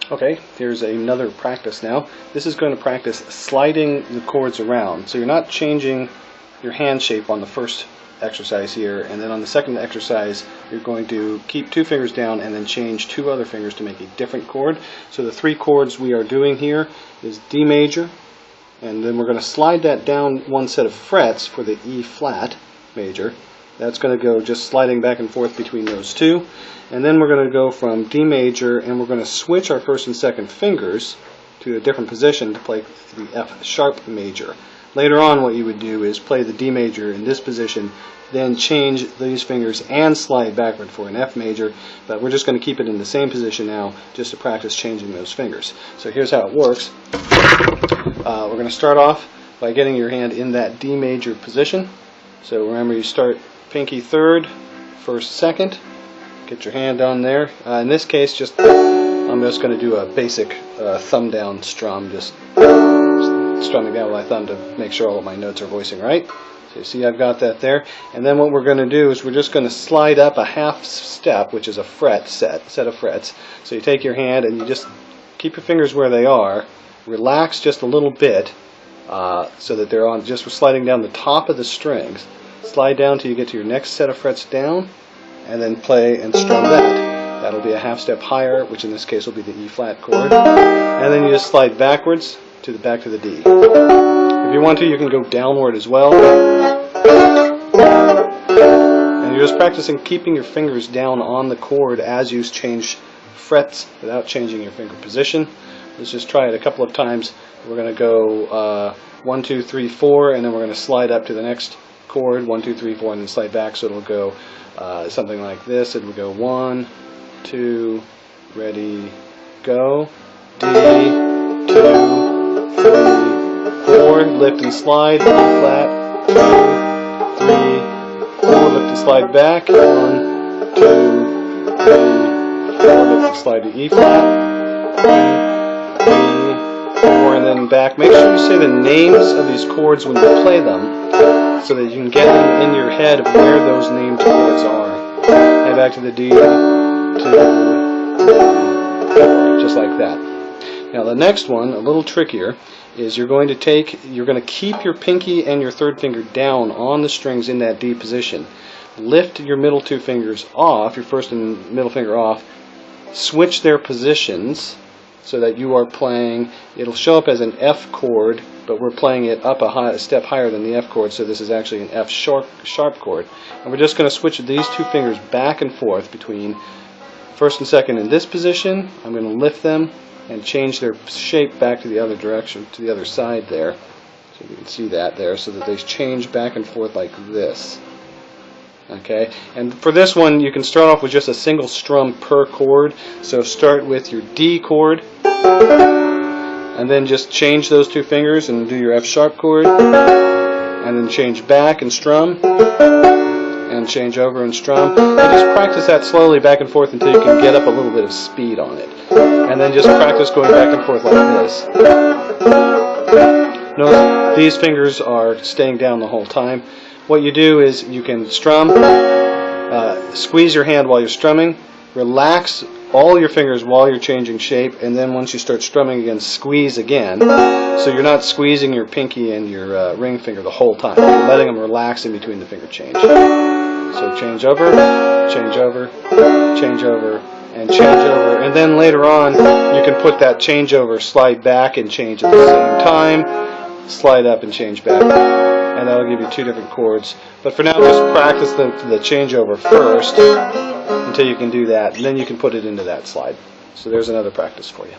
Okay, here's another practice now. This is going to practice sliding the chords around. So you're not changing your hand shape on the first exercise here, and then on the second exercise you're going to keep two fingers down and then change two other fingers to make a different chord. So the three chords we are doing here is D major, and then we're going to slide that down one set of frets for the E flat major. That's going to go just sliding back and forth between those two. And then we're going to go from D major, and we're going to switch our first and second fingers to a different position to play the F sharp major. Later on what you would do is play the D major in this position, then change these fingers and slide backward for an F major, but we're just going to keep it in the same position now just to practice changing those fingers. So here's how it works. We're going to start off by getting your hand in that D major position. So remember, you start pinky third, first second, get your hand on there. In this case, I'm just going to do a basic thumb down strum, just strumming down with my thumb to make sure all of my notes are voicing right. So you see I've got that there. And then what we're going to do is we're just going to slide up a half step, which is a set of frets. So you take your hand and you just keep your fingers where they are, relax just a little bit so that they're on, just sliding down the top of the strings. Slide down till you get to your next set of frets down, and then play and strum that. That'll be a half step higher, which in this case will be the E flat chord. And then you just slide backwards to the back to the D. If you want to, you can go downward as well. And you're just practicing keeping your fingers down on the chord as you change frets without changing your finger position. Let's just try it a couple of times. We're going to go 1, 2, 3, 4, and then we're going to slide up to the next chord, 1, 2, 3, 4, and then slide back, so it'll go something like this. It will go 1, 2, ready, go, D, 2, 3, 4, lift and slide, E flat, 2, 3, 4, lift and slide back, 1, 2, 3, 4, lift and slide to E flat, 2, 3, 4, and then back. Make sure you say the names of these chords when you play them, so that you can get them in your head of where those named chords are. And back to the D, 2, 3, 4, just like that. Now the next one, a little trickier, is you're going to keep your pinky and your third finger down on the strings in that D position. Lift your middle two fingers off, your first and middle finger off, switch their positions so that you are playing, it'll show up as an F chord, but we're playing it up a step higher than the F chord, so this is actually an F sharp chord. And we're just going to switch these two fingers back and forth between first and second in this position. I'm going to lift them and change their shape back to the other direction, to the other side there. So you can see that there, so that they change back and forth like this. Okay, and for this one you can start off with just a single strum per chord. So start with your D chord, and then just change those two fingers and do your F sharp chord, and then change back and strum, and change over and strum, and just practice that slowly back and forth until you can get up a little bit of speed on it, and then just practice going back and forth like this. Notice these fingers are staying down the whole time. What you do is you can strum, squeeze your hand while you're strumming, relax all your fingers while you're changing shape, and then once you start strumming again, squeeze again. So you're not squeezing your pinky and your ring finger the whole time. You're letting them relax in between the finger change. So change over, change over, change over, and change over. And then later on, you can put that change over, slide back and change at the same time, slide up and change back. And that'll give you two different chords. But for now, just practice the changeover first until you can do that, and then you can put it into that slide. So there's another practice for you.